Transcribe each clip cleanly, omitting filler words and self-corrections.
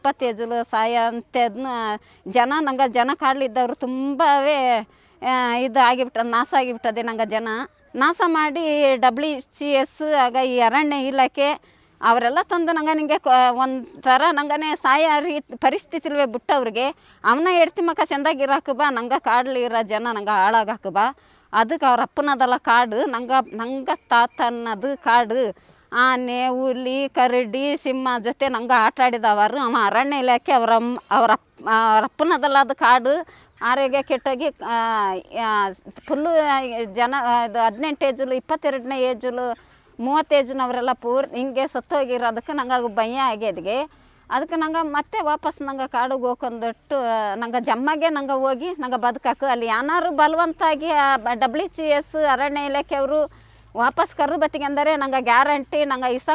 20 ಏಜಲು ಸಾಯ ಅಂತದನ್ನ ಜನ ಕಾಡ್ಲಿದ್ದವರು ತುಂಬಾ ಇದು ಆಗಿಬಿಟ್ಟ ನಾಶ ಆಗಿಬಿಟ್ಟದೆ ನಂಗೆ ಜನ ನಾಶ ಮಾಡಿ WCS ಆಗ ಈ ಅರಣ್ಯ ಇಲಾಖೆ ಅವರೆಲ್ಲ ತಂದು ನಿಂಗೆ ಒಂಥರ ನಂಗನೆ ಸಾಯ ಪರಿಸ್ಥಿತಿಲ್ವೇ ಬಿಟ್ಟವ್ರಿಗೆ ಅವನ್ನ ಎಡ್ತಿ ಮಕ್ಕ ಚೆಂದಾಗಿರಾಕ ಬಾ ನಂಗೆ ಕಾಡ್ಲಿರೋ ಜನ ನಂಗೆ ಹಾಳಾಗಾಕ ಬಾ ಅದಕ್ಕೆ ಅವ್ರ ಅಪ್ಪನದಲ್ಲ ಕಾಡು ನಂಗೆ ತಾತನ್ನದು ಕಾಡು ಆನೆ ಹುಲಿ ಕರಡಿ ಸಿಂಹ ಜೊತೆ ನಂಗೆ ಆಟ ಆಡಿದವರು ಅವ ಅರಣ್ಯ ಇಲಾಖೆ ಅವರ ಅಪ್ಪನದಲ್ಲ ಅದು ಕಾಡು ಆರೋಗ್ಯ ಕೆಟ್ಟೋಗಿ ಫುಲ್ಲು ಜನ ಇದು 18 ಏಜಲು 22ನೇ ಏಜಲು 30 ಏಜ್ನವರೆಲ್ಲ ಹಿಂಗೆ ಸತ್ತೋಗಿರೋದಕ್ಕೆ ನಂಗೆ ಭಯ ಆಗ್ಯದ್ಗೆ ಅದಕ್ಕೆ ನಂಗೆ ಮತ್ತೆ ವಾಪಸ್ ನಂಗೆ ಕಾಡಿಗೆ ಹೋಗ್ಕೊಂಡ್ಬಿಟ್ಟು ನಂಗೆ ಜಮ್ಮಗೆ ನಂಗೆ ಹೋಗಿ ನಂಗೆ ಬದುಕಾಕು ಅಲ್ಲಿ ಏನಾರು ಬಲವಂತಾಗಿ WCS ಅರಣ್ಯ ಇಲಾಖೆಯವರು ವಾಪಸ್ ಕರೆದು ಬತ್ತಿಗೆ ಅಂದರೆ ನಂಗೆ ಗ್ಯಾರಂಟಿ ನಂಗೆ ಇಸ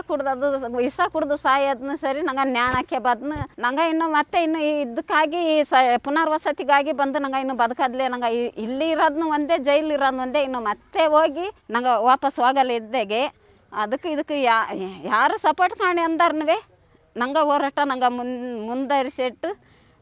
ಕುಡ್ದು ಸಾಯೋದನ್ನು ಸರಿ ನಂಗೆ ನ್ಯಾಣಕ್ಕೆ ಬದ್ನು ನಂಗೆ ಇನ್ನು ಇದಕ್ಕಾಗಿ ಪುನರ್ವಸತಿಗಾಗಿ ಬಂದು ನಂಗೆ ಇನ್ನು ಬದುಕದ್ಲೆ ನಂಗೆ ಇಲ್ಲಿ ಇರೋದನ್ನು ಒಂದೇ ಜೈಲು ಇರೋದು ಒಂದೇ ಇನ್ನು ಮತ್ತೆ ಹೋಗಿ ನಂಗೆ ವಾಪಸ್ ಹೋಗಲ್ಲ ಇದ್ದಾಗೆ ಇದಕ್ಕೆ ಯಾರು ಸಪೋರ್ಟ್ ಮಾಡಿ ಅಂದಾರ್ನವೇ ನಂಗೆ ಹೋರಾಟ ನಂಗೆ ಮುಂದರಿಸಿಟ್ಟು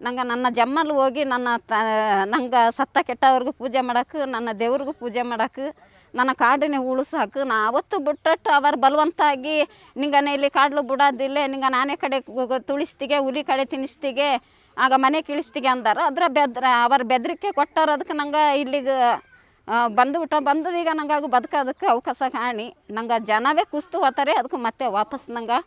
ನಂಗೆ ನನ್ನ ಜಮ್ಮಲ್ಲಿ ಹೋಗಿ ನಂಗೆ ಸತ್ತ ಕೆಟ್ಟವ್ರಿಗೂ ಪೂಜೆ ಮಾಡೋಕೆ ನನ್ನ ದೇವ್ರಿಗೂ ಪೂಜೆ ಮಾಡೋಕೆ ನನ್ನ ಕಾಡನ್ನೇ ಉಳಿಸಾಕು ನಾ ಅವತ್ತು ಬಿಟ್ಟಟ್ಟು ಅವರು ಬಲವಂತಾಗಿ ನಿಂಗನೆ ಇಲ್ಲಿ ಕಾಡ್ಲು ಬಿಡೋದಿಲ್ಲ ನಿಂಗೆ ನಾನೇ ಕಡೆ ತುಳಿಸ್ತಿಗೆ ಹುಲಿ ಕಡೆ ತಿನ್ನಿಸ್ತಿಗೆ ಆಗ ಮನೆ ಕೀಳಿಸ್ತಿಗೆ ಅಂದಾರ ಅವ್ರ ಬೆದರಿಕೆ ಕೊಟ್ಟಾರ ಅದಕ್ಕೆ ನಂಗೆ ಇಲ್ಲಿಗೆ ಬಂದದ ಈಗ ನಂಗೆ ಬದುಕೋದಕ್ಕೆ ಅವಕಾಶ ಕಾಣಿ ನಂಗೆ ಜನವೇ ಕುಸ್ತು ಹೋಗ್ತಾರೆ ಅದಕ್ಕೆ ಮತ್ತೆ ವಾಪಸ್ ನಂಗೆ